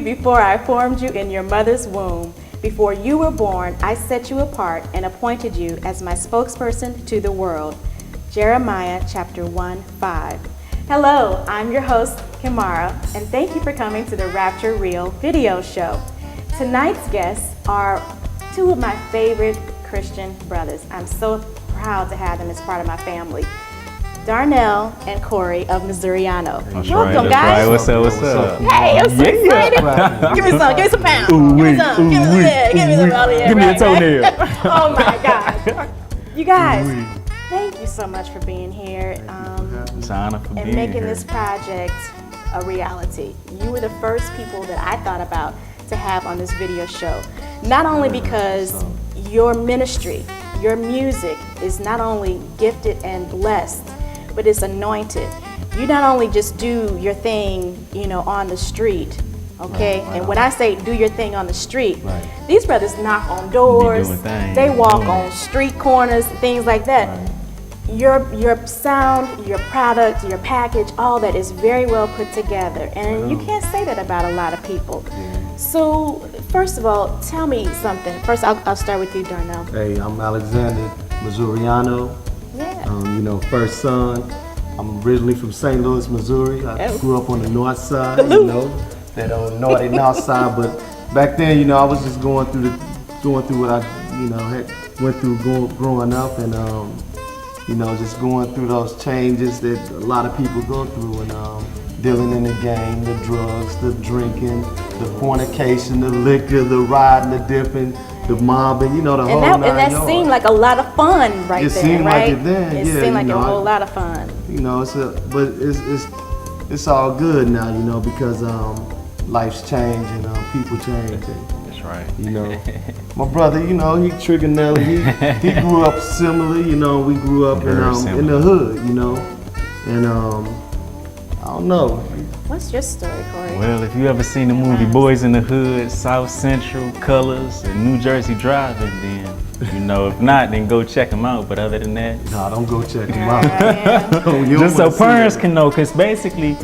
you before I formed you in your mother's womb. Before you were born, I set you apart and appointed you as my spokesperson to the world. Jeremiah chapter 1:5. Hello, I'm your host, Kimara, and thank you for coming to the Rapture Real video show. Tonight's guests are two of my favorite Christian brothers. I'm so proud to have them as part of my family. Darnell and Corey of Missouriano. Welcome, guys. Right. What's up? Hey, I'm so excited. Give me some pounds. Give me some out here. Give me a toenail. Oh my God. You guys, thank you so much for being here. It's an honor for being and making here. this project a reality. You were the first people that I thought about to have on this video show. Not only because your ministry, your music is not only gifted and blessed, but it's anointed. You not only just do your thing, on the street, okay? Right. And when I say do your thing on the street, these brothers knock on doors, they walk on street corners, things like that. Right. Your sound, your product, your package, all that is very well put together. And you can't say that about a lot of people. Yeah. So, first of all, tell me something. First, I'll start with you, Darnell. Hey, I'm Alexander Missouriano. Yeah. First son. I'm originally from St. Louis, Missouri. I grew up on the north side, that naughty north side. But back then, I was just going through what I, went through growing up, and just going through those changes that a lot of people go through, and dealing in the game, the drugs, the drinking, the fornication, the liquor, the riding, the dipping, the mobbing, the whole nine And that seemed like a lot of fun right there, right? It seemed like it then, It seemed like a whole lot of fun. But it's all good now, because life's changed and people change. That's right. My brother, he Trigonelli, he grew up similar, we grew up in the hood, and I don't know. What's your story, Corey? Well, if you ever seen the movie Boys in the Hood, South Central, Colors, and New Jersey Driving, then if not, then go check them out. But other than that, no, don't go check them out. Just so parents can know, because basically,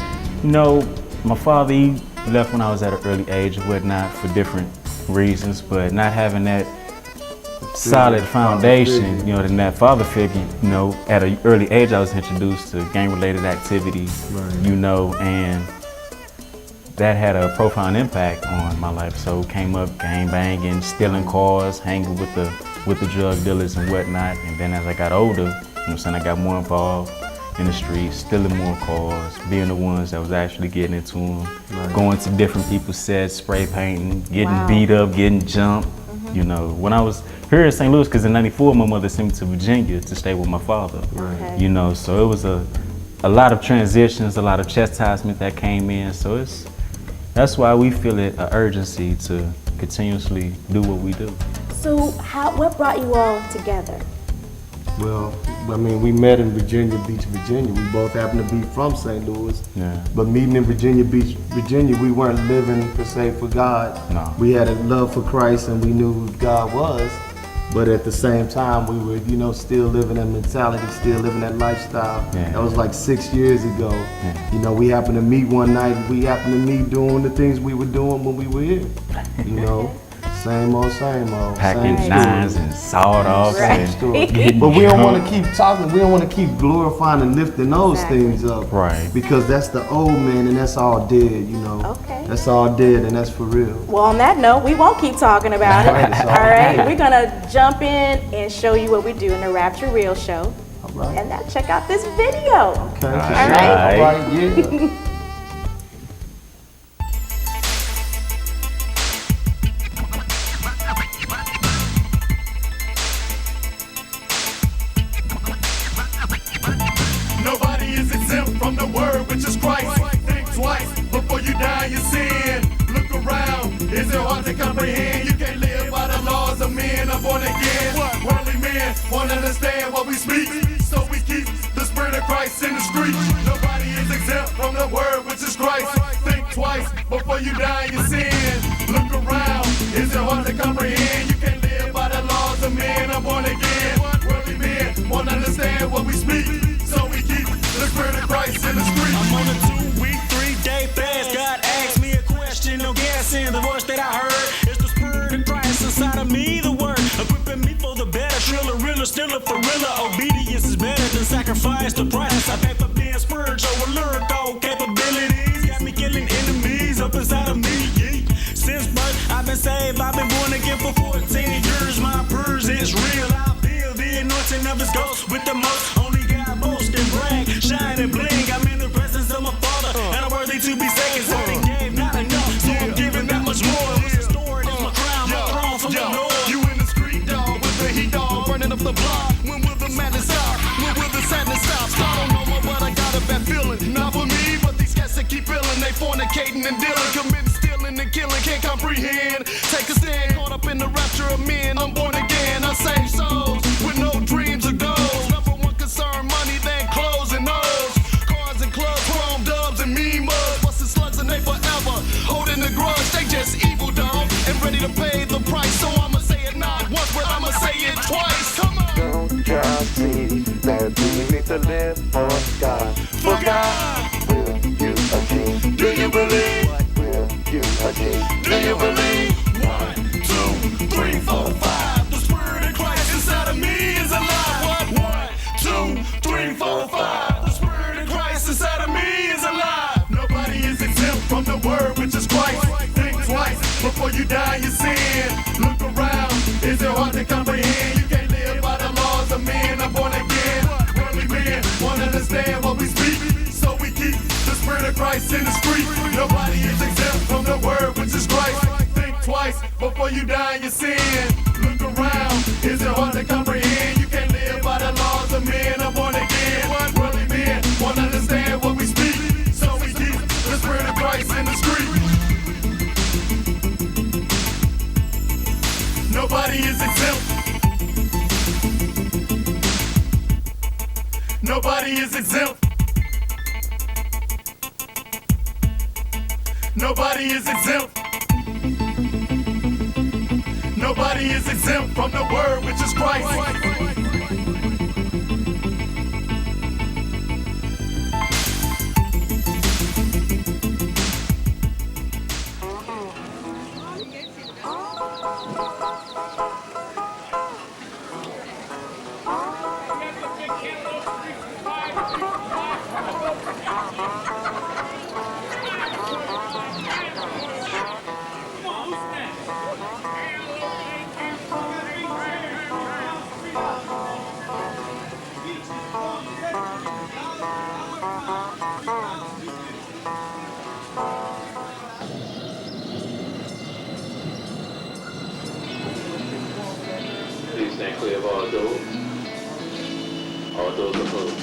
my father, he left when I was at an early age and whatnot for different reasons, but not having that solid foundation, than that father figure, at an early age I was introduced to gang-related activities, and that had a profound impact on my life. So came up gang banging, stealing cars, hanging with the drug dealers and whatnot. And then as I got older, I got more involved in the streets, stealing more cars, being the ones that was actually getting into them, going to different people's sets, spray painting, getting beat up, getting jumped. When I was here in St. Louis, because in '94 my mother sent me to Virginia to stay with my father. So it was a lot of transitions, a lot of chastisement that came in. So that's why we feel it an urgency to continuously do what we do. So what brought you all together? Well, we met in Virginia Beach, Virginia. We both happened to be from St. Louis. Yeah. But meeting in Virginia Beach, Virginia, we weren't living per se for God. No. We had a love for Christ and we knew who God was. But at the same time, we were, still living that mentality, still living that lifestyle. Yeah. That was like 6 years ago. Yeah. We happened to meet one night. We happened to meet doing the things we were doing when we were here. Same old. Packing nines and sawed off. But we don't want to keep talking. We don't want to keep glorifying and lifting those things up. Right. Because that's the old man and that's all dead, Okay. That's all dead and that's for real. Well, on that note, we won't keep talking about it. All right. We're going to jump in and show you what we do in the Rapture Real show. All right. And now check out this video. Okay. All right. All right, yeah. Comprehend, you can't live by the laws of men. I'm born again. Worldly men won't understand what we speak, so we keep the spirit of Christ in the street. Nobody is exempt from the word which is Christ. Think twice before you die in your sin. Look around, is it hard to comprehend? You can't live by the laws of men. I'm born again. Worldly men won't understand what we speak, so we keep the spirit of Christ in the street. I'm on a 2-week, 3-day fast. God asked me a question, no gas thriller. Obedience is better than sacrifice. The price I pay for being spiritual with lyrical capabilities got me killing enemies up inside of me. Yeah. Since birth, I've been saved. I've been born again for 14 years. My purse is real. I feel the anointing of His ghost with the most. Only God boast and brag, shine and bling. I'm in the presence of my Father, and I'm worthy to be second. So He gave not enough, so I'm giving that much more. What's restored is my crown, my throne from the Lord. You in the street, dog, with the heat, dog, burning up the block. When will the madness stop? When will the sadness stop? I don't know more, but I got a bad feeling. Not for me, but these cats that keep feeling. They fornicating and dealing, committing, stealing and killing. Can't comprehend. Take a stand, caught up in the rapture of men. I'm born again. I save souls with no dreams or goals. Number one concern, money, then clothes and nose. Cars and clubs, chrome dubs and mean mugs. Busting slugs and they forever holding the grudge. They just evil, dog, and ready to pay the price. So I'ma say it not once, but I'ma say it twice. Come on. Don't y'all see that we need to live for God? For God. Will you achieve? Do you believe? What will you achieve? Do you believe? 1, 2, 3, 4, 5. The Spirit of Christ inside of me is alive. What? 1, 2, 3, 4, 5. The Spirit of Christ inside of me is alive. Nobody is exempt from the word which is Christ. Think twice before you die in your sin. Look around. Is it hard to comprehend? You can't live by the laws of men. I'm born again. Worldly men won't understand what we speak. So we keep the Spirit of Christ in the street. Nobody is exempt from the word which is Christ. Think twice before you die in your sin. Look around. Is it hard to comprehend? You can't live by the laws of men. I'm born again. Worldly men won't understand what we speak. So we keep the Spirit of Christ in the street. Nobody is exempt. Nobody is exempt. Nobody is exempt. Nobody is exempt from the word which is Christ. Please stand clear of all doors. All doors are closed.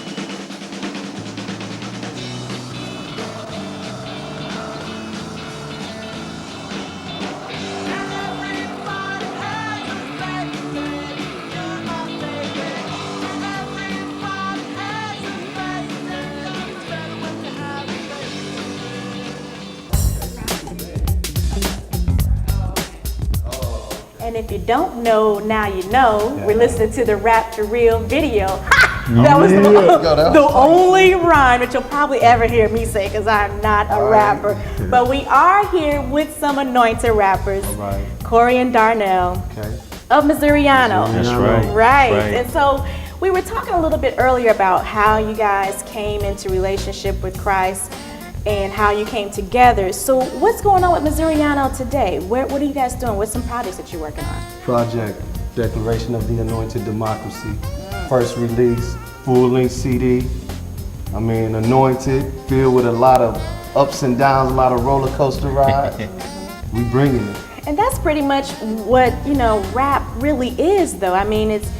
And if you don't know, now you know. We're listening to the Rapture Real video. Ha! That was the only rhyme that you'll probably ever hear me say, because I'm not a rapper. But we are here with some anointed rappers, Corey and Darnell of Missouriano. That's right. Right. And so we were talking a little bit earlier about how you guys came into relationship with Christ and how you came together. So what's going on with Missouriano today? What are you guys doing? What's some projects that you're working on? Project Declaration of the Anointed Democracy. First release, full-length CD. I mean, anointed, filled with a lot of ups and downs, a lot of roller coaster rides. We bringing it. And that's pretty much what, rap really is, though. I mean, it's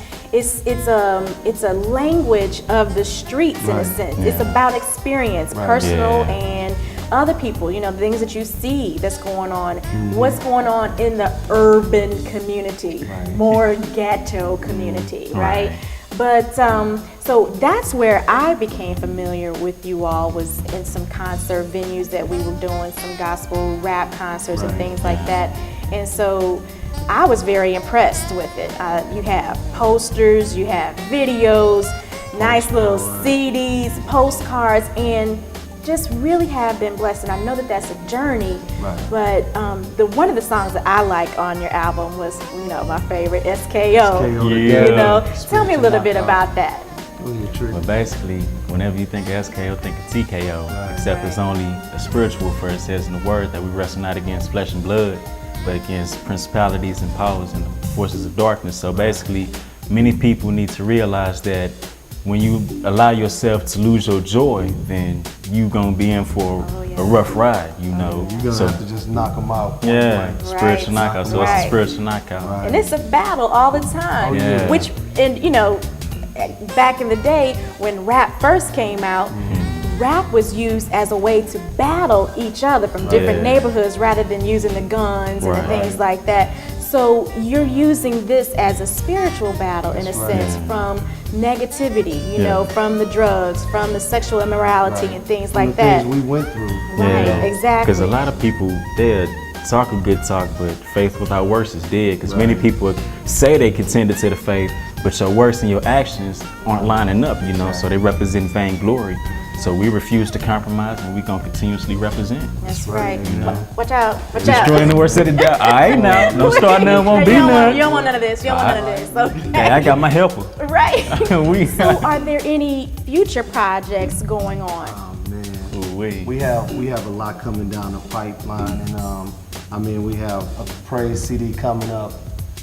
a language of the streets in a sense. Yeah. It's about experience, personal and other people, the things that you see that's going on, what's going on in the urban community, more ghetto community, right? But so that's where I became familiar with you all, was in some concert venues that we were doing, some gospel rap concerts and things like that. And so I was very impressed with it. You have posters, you have videos, nice little CDs, postcards, and just really have been blessed. And I know that that's a journey, Right. but one of the songs that I like on your album was, my favorite, SKO. SKO, Yeah. Tell me a little bit about that. But basically, whenever you think of SKO, think of TKO. Except it's only a spiritual, for it says in the word that we wrestle not against flesh and blood, but against principalities and powers and the forces of darkness. So basically, many people need to realize that when you allow yourself to lose your joy, then you gonna be in for a rough ride, You're gonna have to just knock them out. Yeah, Right. spiritual knockout. So it's a spiritual knockout. Right. And it's a battle all the time. Yeah. Which, and back in the day when rap first came out, rap was used as a way to battle each other from different neighborhoods rather than using the guns and the things like that. So you're using this as a spiritual battle in a sense from negativity, from the drugs, from the sexual immorality and things like that. Things we went through. Right, exactly. Because a lot of people, they'll talk a good talk, but faith without works is dead. Because many people say they contended to the faith, but your works and your actions aren't lining up, so they represent vainglory. So we refuse to compromise, and we're gonna continuously represent. That's right. Watch out, watch out. Destroying the worst of the devil. All right now, no start none, won't be none. You don't want none of this. You don't want none of this. Okay. Hey, I got my helper. Right. We So are there any future projects going on? Oh man. Ooh-wee. We have a lot coming down the pipeline, and we have a praise CD coming up.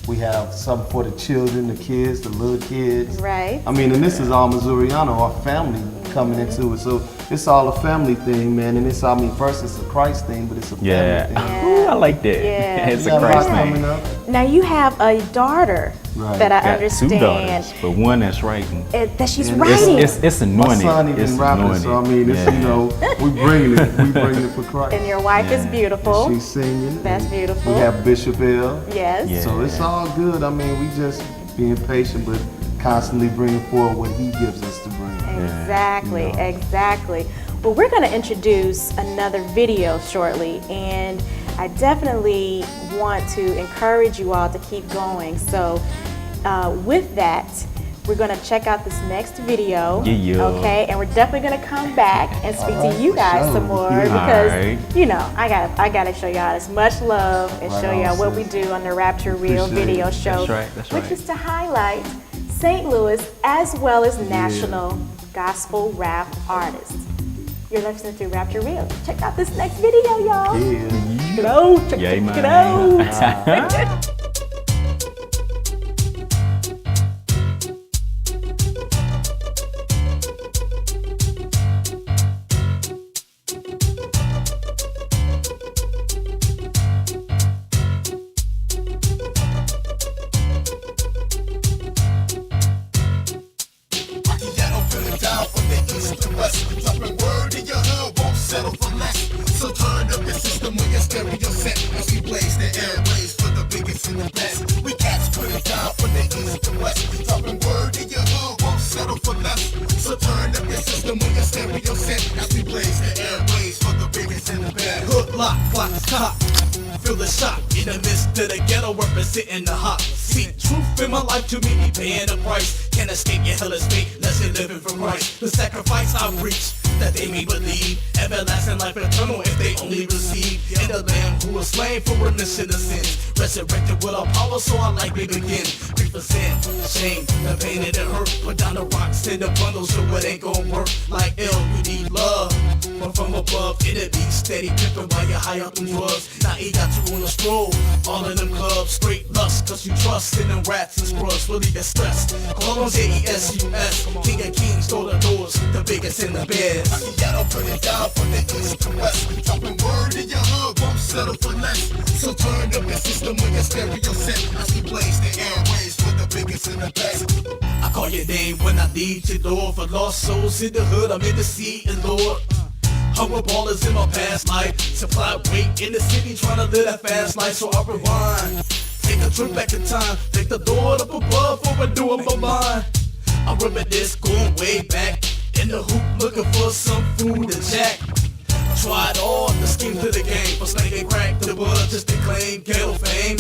We have something for the children, the kids, the little kids. Right. And this is all Missouriano, our family coming into it. So it's all a family thing, man. And first it's a Christ thing, but it's a family thing. Ooh, I like that. Yeah. It's We a got a lot Christ coming thing. up. Now you have a daughter that I Got understand 2 daughters, but one that's writing. that she's And writing. It's My anointed. son It's even rapping, so anointed. we bringing it for Christ. And your wife is beautiful. She's singing. That's and beautiful. We have Bishop L. Yes. Yeah. So it's all good. We just being patient, but constantly bringing forward what he gives us to bring. Exactly, exactly. Well, we're going to introduce another video shortly, and I definitely want to encourage you all to keep going. So with that, we're going to check out this next video, okay? And we're definitely going to come back and speak to you guys some more because, I got to show y'all as much love and show y'all what we do on the Rapture Real video show, That's right. which is to highlight St. Louis as well as national gospel rap artists. You're listening to Rapture Real. Check out this next video, y'all. Yeah. Check it out. Check it out. Feel the shock in the midst of the ghetto, representing the hot seat. Truth in my life to me, paying the price. Can't escape your hellish fate, unless you're living for Christ. The sacrifice I preach, that they may believe. Everlasting life eternal if they only receive. In the Lamb who was slain for remission of sins. Resurrected with all power, so I like me begin. Grief for sin, shame, the pain and the hurt. Put down the rocks in the bundle, so it ain't gon' work. Like ill, you need love. But from above, it'll be steady dripping while you're high up in drugs. Now he got you on a stroll, all in them clubs, straight lust. Cause you trust in them rats and scrubs, really get stressed. Call on J-E-S-U-S, King of Kings, stole the doors, the biggest in the beds. Ghetto put it down from the east to west. Dropping word in your hood, won't settle for less. So turn up your system when your stereo set. As we blaze the airways for the biggest and the best. I call your name when I need you, Lord. For lost souls in the hood, I'm in the sea, and Lord. Hunger ballers in my past life. Supply weight in the city, trying to live that fast life, so I rewind. Take a trip back in time, thank the Lord up above for renewing my mind. I remember this going way back, in the hoop looking for some food to jack. Tried all the schemes to the game, from slanging crack to wood just to claim ghetto fame.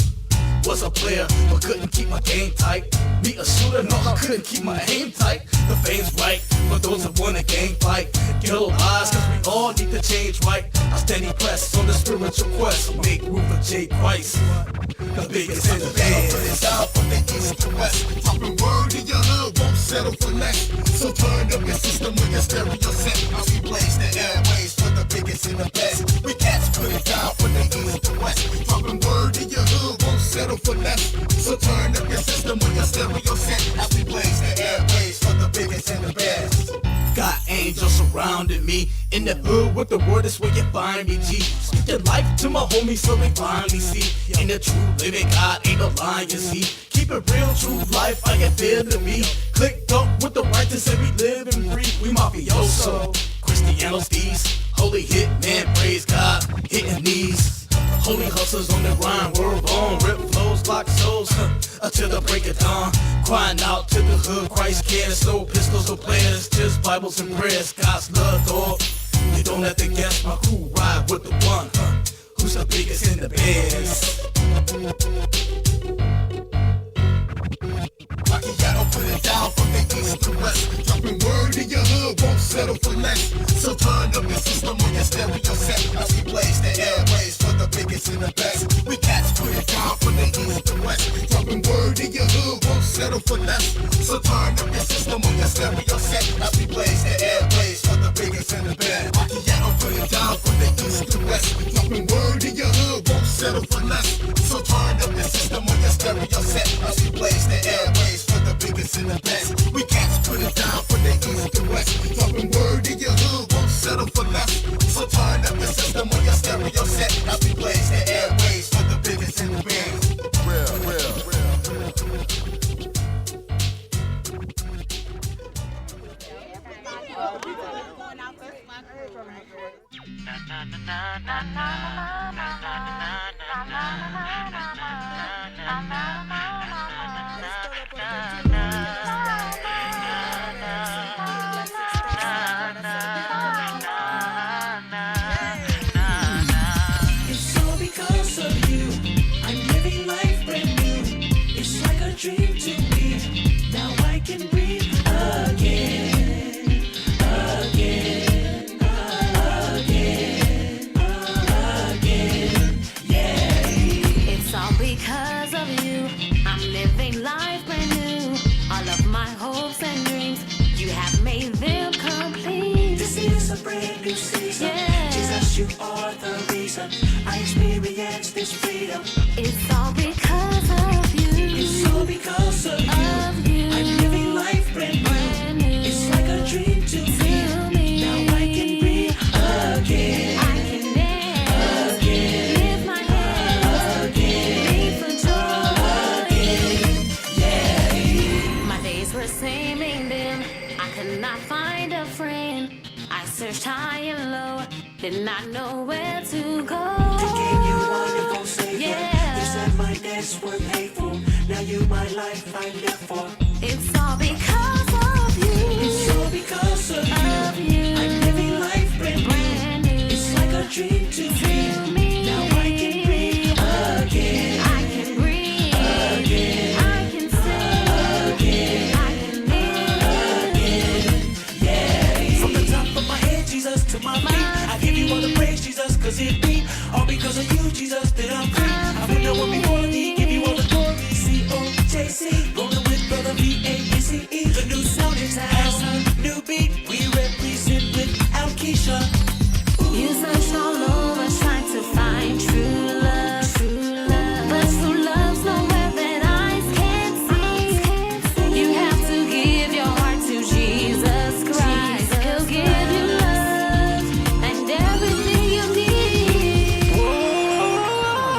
Was a player, but couldn't keep my game tight. Me a shooter, no, I couldn't keep my aim tight. The fame's right, for those that want a gang fight. Ghetto lies, cause we all the change right. I steady press on the spiritual quest. Make room for J. Christ, the biggest and the best. Put it down from the east to west. Dropping word in your hood, won't settle for less. So turn up your system with your stereo set. As we blaze the airways for the biggest and the best. We cats put it down from the east to west. Dropping word in your hood, won't settle for less. So turn up your system with your stereo set. As we blaze the airways for the biggest and the best. Got angels surrounding me. In the hood with the word is where you find me, G. Speak your life to my homies so they finally see. In the true living God ain't no lying, see. Keep it real, true life, I get feel to me. Clicked up with the righteous and we living free. We mafioso, Cristianos thieves. Holy hit man, praise God, hitting knees. Holy hustlers on the grind, world on, rip flows, lock souls, until the break of dawn. Crying out to the hood, Christ cares, no pistols or players, just Bibles and prayers, God's love, dog. You don't have to guess, my crew ride with the one, who's the biggest and the best. Macchiato put it down from the east to west. Dropping word in your hood, won't settle for less. So turn up your system with your stereo set. As we blaze the airways for the biggest and the best. We cats put it down from the east to west. Dropping word in your hood, won't settle for less. So turn up your system with your stereo set. As we blaze the airways for the biggest and the best. Macchiato put it down from the east to west. Dropping word in your hood, won't settle for less. So turn up your system with your stereo set. As we blaze the airways for the biggest and the best. We cats put it down from the east to west. Dropping word in your hood, won't settle for less. So turn up your system with your stereo set. As we blaze the airways for the biggest and the best. Real. It's all because of you. I'm living life brand new. It's like a dream to me. Now I can breathe again, again, again, again. Yeah. It's all because of you. I'm living life brand new. All of my hopes and dreams, you have made them complete. This is a brand new season. Yeah. Jesus, you are the reason I experience this freedom. It's all because of you. It's all because of you. I'm living life brand new. It's like a dream to me. Now I can breathe again. I can dance, lift my hands, leap for joy. Yeah. My days were seeming dim. I could not find a friend. I searched high and low, did not know where to go. Thinking you wonderful savior. Yeah. You said my debts were paid for. Now you my life I live for. It's all because of you. It's all because of you. I'm living life brand new. It's like a dream to me. Now I can breathe again. I can breathe again. I can sing again. I can live again. Yeah. From the top of my head, Jesus, to my feet, I give you all the praise, Jesus, cause it be all because of you, Jesus, that I'm free. I will know what before thee, give you all the glory. C-O-J-C, rolling with brother V-A-N-C-E. The new sound is has a new beat. We represent without Keisha. You searched all over trying to find true love, but true love's nowhere that eyes can't see. You have to give your heart to Jesus Christ. He'll give you love and everything you need. Whoa.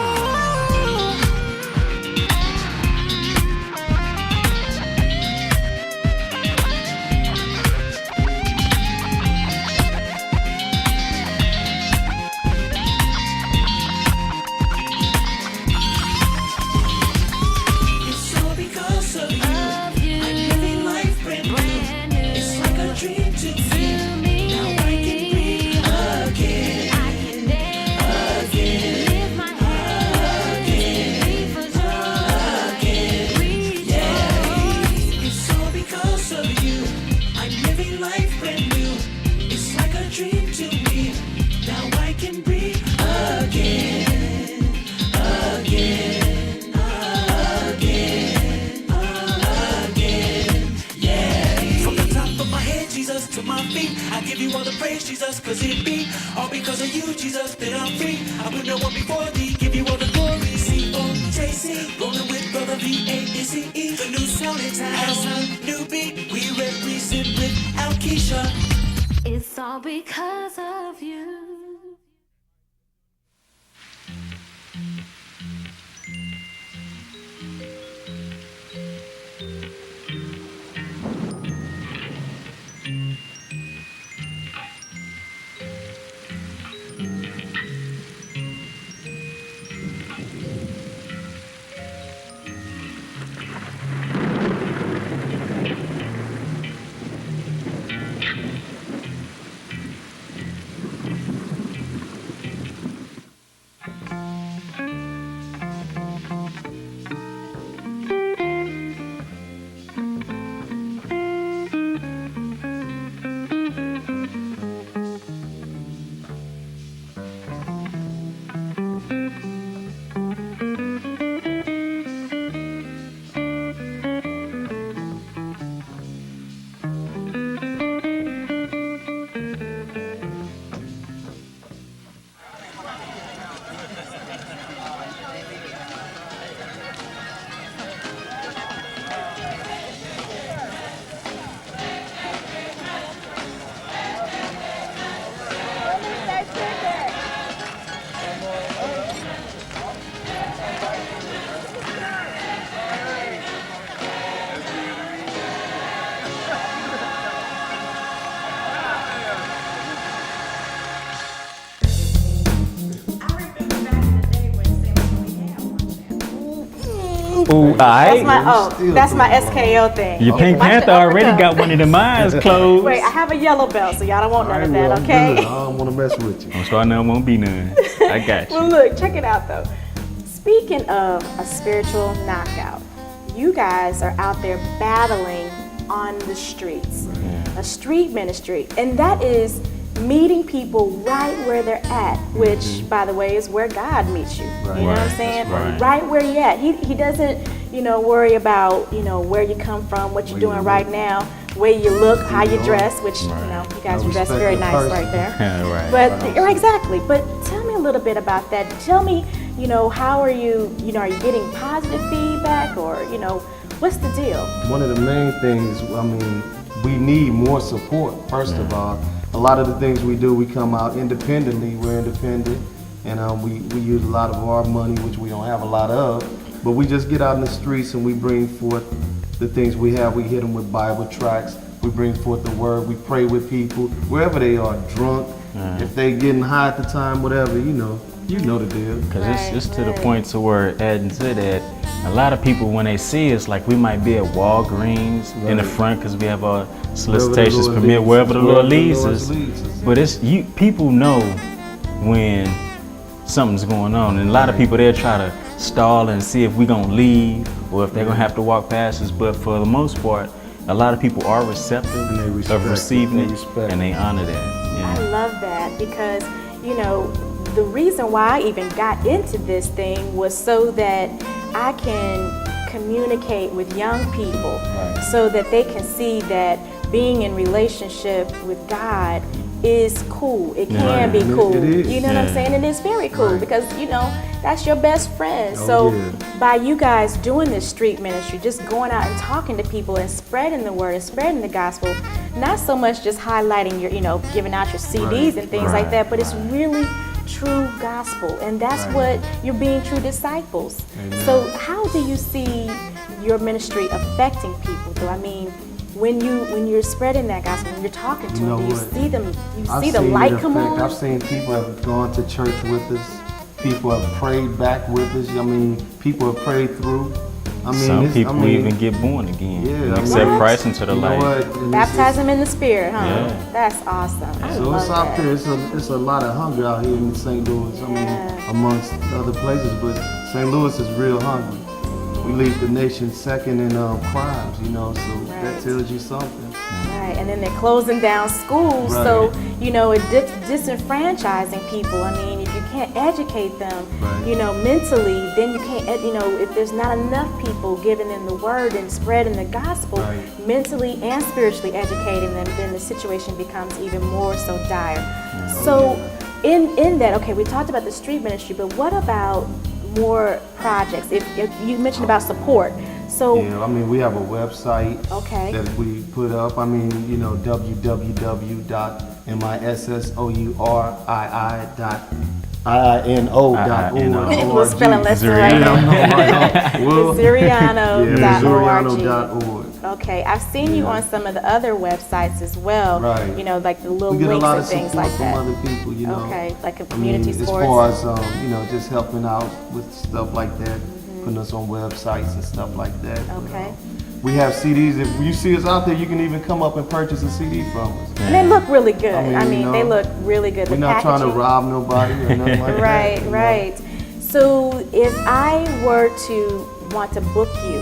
to my feet. I give you all the praise, Jesus, cause it be all because of you, Jesus, that I'm free. I put no one before thee, give you all the glory. C-O-J-C, rolling with brother V-A-N-C-E. The new sound in town has a new beat. We represent without Keisha. It's all because of you. Ooh, That's my SKO thing. Your Pink Panther already got one of them eyes closed. Wait, I have a yellow belt, so y'all don't want none of that, okay? I don't want to mess with you. I'm sure none won't be none. I got you. Well, look, check it out though. Speaking of a spiritual knockout, you guys are out there battling on the streets, a street ministry, and that is meeting people right where they're at, which, by the way, is where God meets you. Right. You know what I'm saying? Right. Where you're at. He doesn't, worry about, where you come from, what you're doing right now, where you look, how you dress, which, you guys dress very nice right there. Right. But exactly. But tell me a little bit about that. Tell me, how are you, are you getting positive feedback or, what's the deal? One of the main things, we need more support, first of all. A lot of the things we do, we come out independently. We're independent, and we use a lot of our money, which we don't have a lot of. But we just get out in the streets and we bring forth the things we have. We hit them with Bible tracts. We bring forth the word. We pray with people wherever they are, drunk. If they getting high at the time, whatever, you know the deal. Because it's to the point to where, adding to that, a lot of people, when they see us, like we might be at Walgreens in the front because we have our solicitations permit, wherever the Lord leads us. But people know when something's going on, and a lot of people, they'll try to stall and see if we're going to leave or if they're going to have to walk past us. But for the most part, a lot of people are receptive of receiving it, and they honor that. Yeah. I love that because, the reason why I even got into this thing was so that I can communicate with young people so that they can see that being in relationship with God is cool. It can be cool. You know what I'm saying? It is very cool because, that's your best friend. By you guys doing this street ministry, just going out and talking to people and spreading the word and spreading the gospel, not so much just highlighting your, giving out your CDs and things like that, but it's really true gospel, and that's what you're being true disciples. Amen. So how do you see your ministry affecting people? I mean, when you're spreading that gospel, when you're talking to them, do you see them? You see the light come on? I've seen people have gone to church with us. People have prayed back with us. People have prayed through. Some people even get born again and accept Christ into the light. Baptize them in the Spirit, huh? Yeah. That's awesome. So it's out there. It's a lot of hunger out here in St. Louis. Amongst other places, but St. Louis is real hungry. We lead the nation second in crimes, so that tells you something. Right, and then they're closing down schools, so, it disenfranchising people. I mean, if you can't educate them, Right. you know, mentally, then you can't, you know, if there's not enough people giving them the word and spreading the gospel, Right. mentally and spiritually educating them, then the situation becomes even more so dire. So in that, okay, we talked about the street ministry, but what about more projects? If you mentioned about support, so Yeah, I mean, we have a website Okay. that we put up. I mean, you know, www.missorii.iino.org. We're spelling Lester right now. Missouriano.org. Okay, I've seen you on some of the other websites as well. Right. You know, like the little We get a links lot and of things support like from that. other people, you know. Okay, like a I mean, community as sports. far as you know, just helping out with stuff like that, putting us on websites and stuff like that. you Okay. know. We have CDs. If you see us out there, you can even come up and purchase a CD from us. And they look really good. I mean, you they know, look really good. We're The not trying to packaging- rob nobody or nothing like that. Right, you know. right. So if I were to want to book you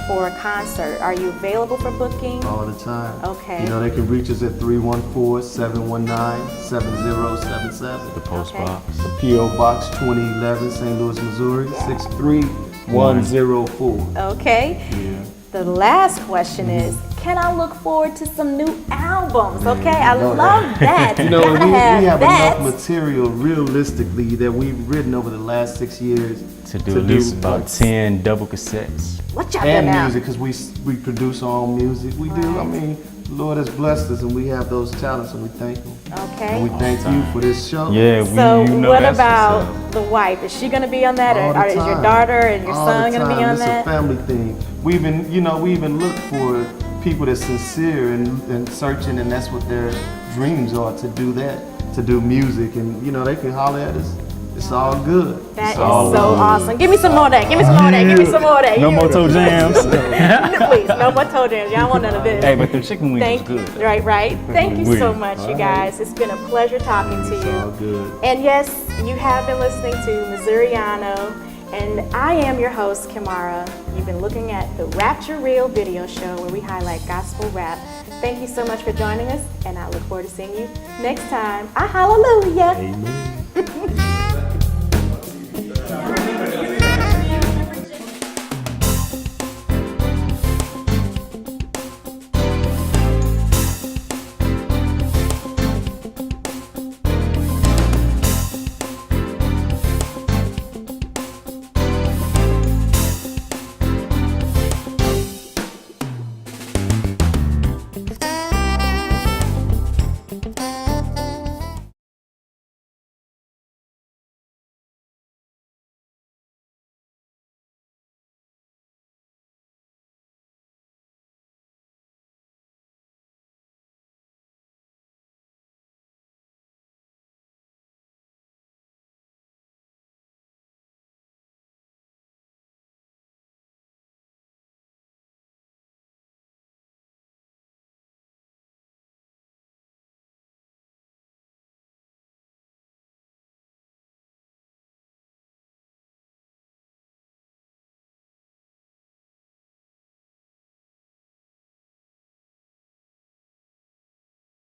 for a concert, are you available for booking? All the time. Okay. You know, they can reach us at 314-719-7077. The post Okay. box. The P.O. Box 2011, St. Louis, Missouri, 63104. Okay. Yeah. The last question is, can I look forward to some new albums? Okay, I know love that. You know, Gotta we have that. enough material realistically that we've written over the last 6 years To do at least about like, 10 double cassettes. What y'all done and now? music, because we produce our own music. We do. I mean, the Lord has blessed us, and we have those talents, and we thank Him. Okay. And we thank you for this show. Yeah, So you know what that's about what's up. the wife? Is she gonna be on that, All or the is your time. daughter and your All son the gonna be time. on It's that? a family thing. We even look for people that's sincere and searching, and that's what their dreams are, to do that, to do music, and you know, they can holler at us. It's all good. That is It's all so good. awesome. Give me some more of that. Give me some more of that. Give me some more of that. No You- more toe jams. Please, no more toe jams. Y'all want none of this. Hey, but the chicken wings Thank was you. good. Right. Thank you so Wings. much, you guys. It's been a pleasure talking to It's you. all good. And yes, you have been listening to Missouriano, and I am your host, Kimara. You've been looking at the Rapture Real video show where we highlight gospel rap. Thank you so much for joining us, and I look forward to seeing you next time. Hallelujah. Amen.